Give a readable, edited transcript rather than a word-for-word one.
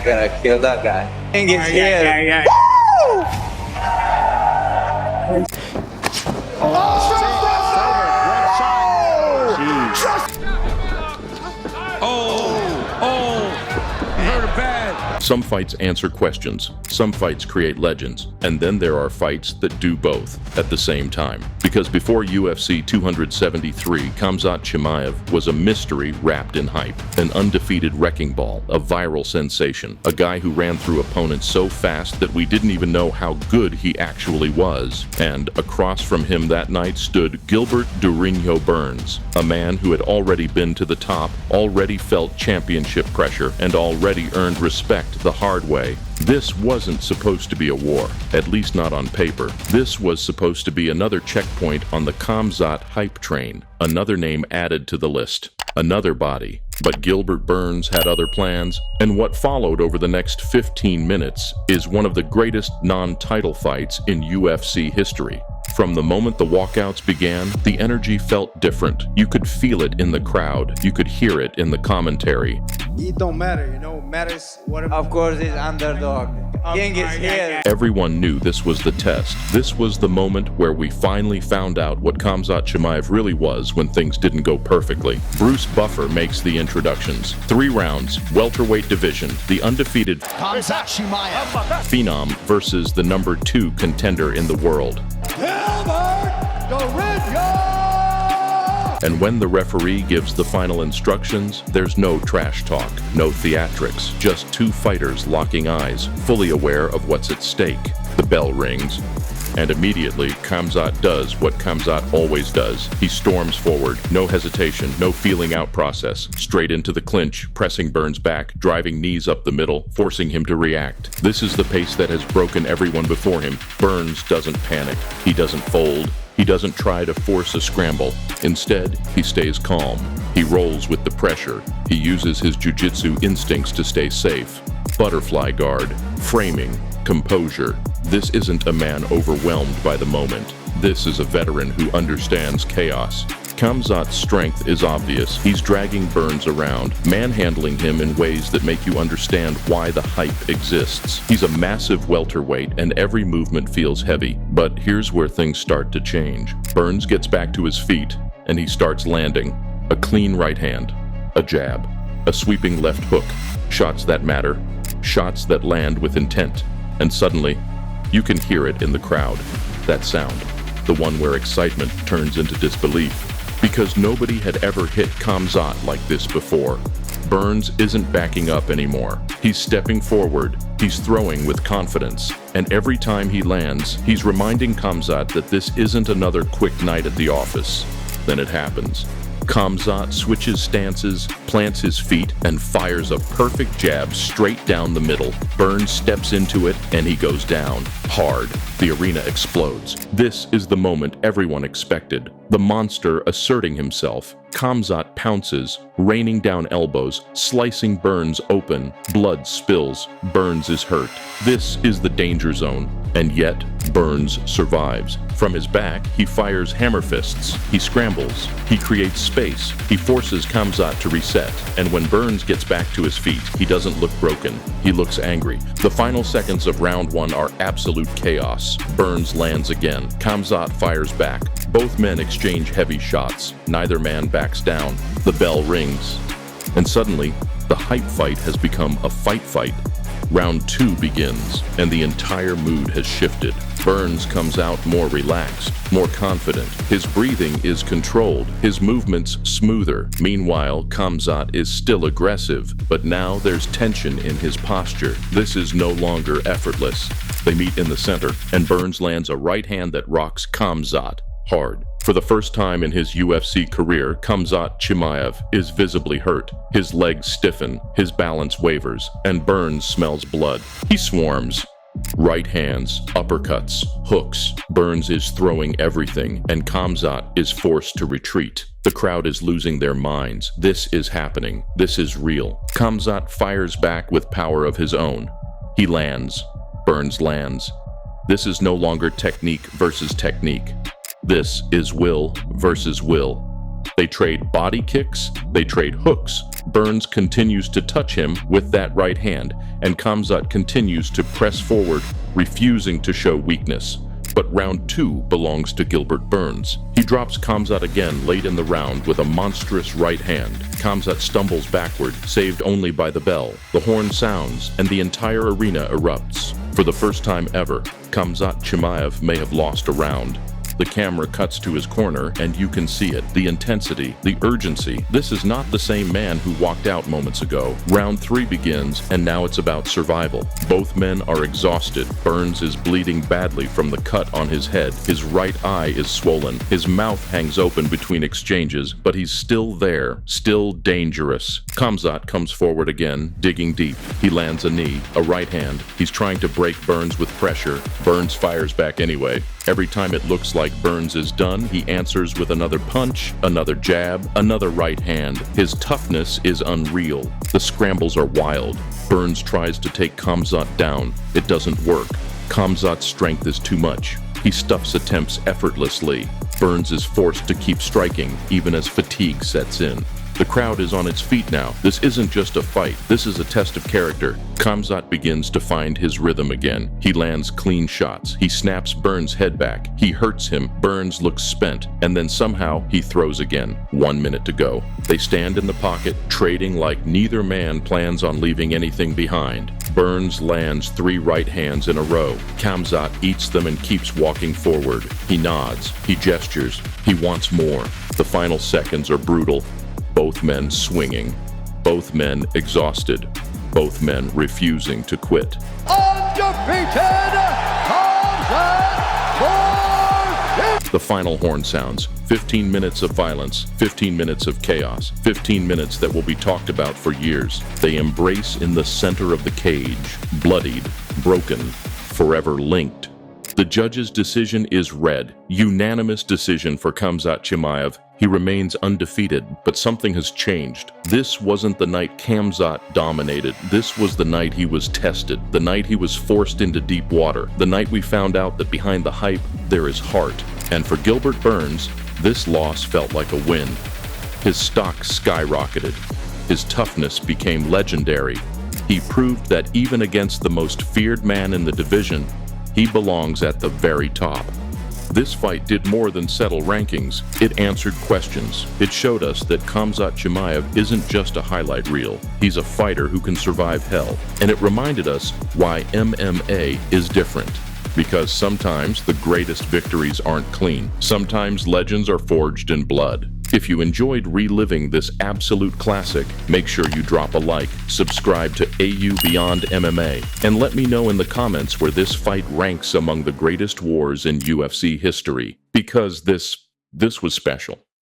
gonna kill that guy. King is here. Yeah. Some fights answer questions, some fights create legends, and then there are fights that do both at the same time. Because before UFC 273, Khamzat Chimaev was a mystery wrapped in hype, an undefeated wrecking ball, a viral sensation, a guy who ran through opponents so fast that we didn't even know how good he actually was. And across from him that night stood Gilbert Burns, a man who had already been to the top, already felt championship pressure, and already earned respect the hard way. This wasn't supposed to be a war, at least not on paper. This was supposed to be another checkpoint on the Khamzat hype train, another name added to the list, another body. But Gilbert Burns had other plans, and what followed over the next 15 minutes is one of the greatest non-title fights in UFC history. From the moment the walkouts began, the energy felt different. You could feel it in the crowd. You could hear it in the commentary. It don't matter, you know, it matters what. Of course, it's underdog. King is here. Everyone knew this was the test. This was the moment where we finally found out what Khamzat Chimaev really was when things didn't go perfectly. Bruce Buffer makes the introductions. 3 rounds, welterweight division, the undefeated Khamzat Chimaev phenom versus the number 2 contender in the world. And when the referee gives the final instructions, there's no trash talk, no theatrics, just 2 fighters locking eyes, fully aware of what's at stake. The bell rings, and immediately Khamzat does what Khamzat always does. He storms forward, no hesitation, no feeling out process, straight into the clinch, pressing Burns back, driving knees up the middle, forcing him to react. This is the pace that has broken everyone before him. Burns doesn't panic, he doesn't fold, he doesn't try to force a scramble. Instead, he stays calm. He rolls with the pressure. He uses his jiu-jitsu instincts to stay safe. Butterfly guard, framing, composure. This isn't a man overwhelmed by the moment. This is a veteran who understands chaos. Khamzat's strength is obvious. He's dragging Burns around, manhandling him in ways that make you understand why the hype exists. He's a massive welterweight, and every movement feels heavy. But here's where things start to change. Burns gets back to his feet, and he starts landing. A clean right hand, a jab, a sweeping left hook, shots that matter, shots that land with intent. And suddenly, you can hear it in the crowd. That sound, the one where excitement turns into disbelief. Because nobody had ever hit Khamzat like this before. Burns isn't backing up anymore. He's stepping forward, he's throwing with confidence, and every time he lands, he's reminding Khamzat that this isn't another quick night at the office. Then it happens. Khamzat switches stances, plants his feet, and fires a perfect jab straight down the middle. Burns steps into it, and he goes down. Hard. The arena explodes. This is the moment everyone expected. The monster asserting himself. Khamzat pounces, raining down elbows, slicing Burns open. Blood spills. Burns is hurt. This is the danger zone. And yet, Burns survives. From his back, he fires hammer fists. He scrambles. He creates space. He forces Khamzat to reset. And when Burns gets back to his feet, he doesn't look broken. He looks angry. The final seconds of round 1 are absolute chaos. Burns lands again. Khamzat fires back. Both men exchange heavy shots. Neither man backs down. The bell rings. And suddenly, the hype fight has become a fight. Round 2 begins, and the entire mood has shifted. Burns comes out more relaxed, more confident. His breathing is controlled, his movements smoother. Meanwhile, Khamzat is still aggressive, but now there's tension in his posture. This is no longer effortless. They meet in the center, and Burns lands a right hand that rocks Khamzat hard. For the first time in his UFC career, Khamzat Chimaev is visibly hurt. His legs stiffen, his balance wavers, and Burns smells blood. He swarms. Right hands, uppercuts, hooks. Burns is throwing everything, and Khamzat is forced to retreat. The crowd is losing their minds. This is happening. This is real. Khamzat fires back with power of his own. He lands. Burns lands. This is no longer technique versus technique. This is will versus will. They trade body kicks, they trade hooks. Burns continues to touch him with that right hand, and Khamzat continues to press forward, refusing to show weakness. But round 2 belongs to Gilbert Burns. He drops Khamzat again late in the round with a monstrous right hand. Khamzat stumbles backward, saved only by the bell. The horn sounds, and the entire arena erupts. For the first time ever, Khamzat Chimaev may have lost a round. The camera cuts to his corner, and you can see it. The intensity, the urgency. This is not the same man who walked out moments ago. Round 3 begins, and now it's about survival. Both men are exhausted. Burns is bleeding badly from the cut on his head. His right eye is swollen. His mouth hangs open between exchanges, but he's still there, still dangerous. Khamzat comes forward again, digging deep. He lands a knee, a right hand. He's trying to break Burns with pressure. Burns fires back anyway. Every time it looks like Burns is done, he answers with another punch, another jab, another right hand. His toughness is unreal. The scrambles are wild. Burns tries to take Khamzat down. It doesn't work. Khamzat's strength is too much. He stuffs attempts effortlessly. Burns is forced to keep striking, even as fatigue sets in. The crowd is on its feet now. This isn't just a fight. This is a test of character. Khamzat begins to find his rhythm again. He lands clean shots. He snaps Burns' head back. He hurts him. Burns looks spent. And then somehow he throws again. 1 minute to go. They stand in the pocket, trading like neither man plans on leaving anything behind. Burns lands 3 right hands in a row. Khamzat eats them and keeps walking forward. He nods. He gestures. He wants more. The final seconds are brutal. Both men swinging, both men exhausted, both men refusing to quit. Undefeated Khamzat. The final horn sounds. 15 minutes of violence, 15 minutes of chaos, 15 minutes that will be talked about for years. They embrace in the center of the cage, bloodied, broken, forever linked. The judge's decision is red. Unanimous decision for Khamzat Chimaev. He remains undefeated, but something has changed. This wasn't the night Khamzat dominated. This was the night he was tested, the night he was forced into deep water, the night we found out that behind the hype, there is heart. And for Gilbert Burns, this loss felt like a win. His stock skyrocketed. His toughness became legendary. He proved that even against the most feared man in the division, he belongs at the very top. This fight did more than settle rankings. It answered questions. It showed us that Khamzat Chimaev isn't just a highlight reel. He's a fighter who can survive hell. And it reminded us why MMA is different. Because sometimes the greatest victories aren't clean. Sometimes legends are forged in blood. If you enjoyed reliving this absolute classic, make sure you drop a like, subscribe to AU Beyond MMA, and let me know in the comments where this fight ranks among the greatest wars in UFC history, because this was special.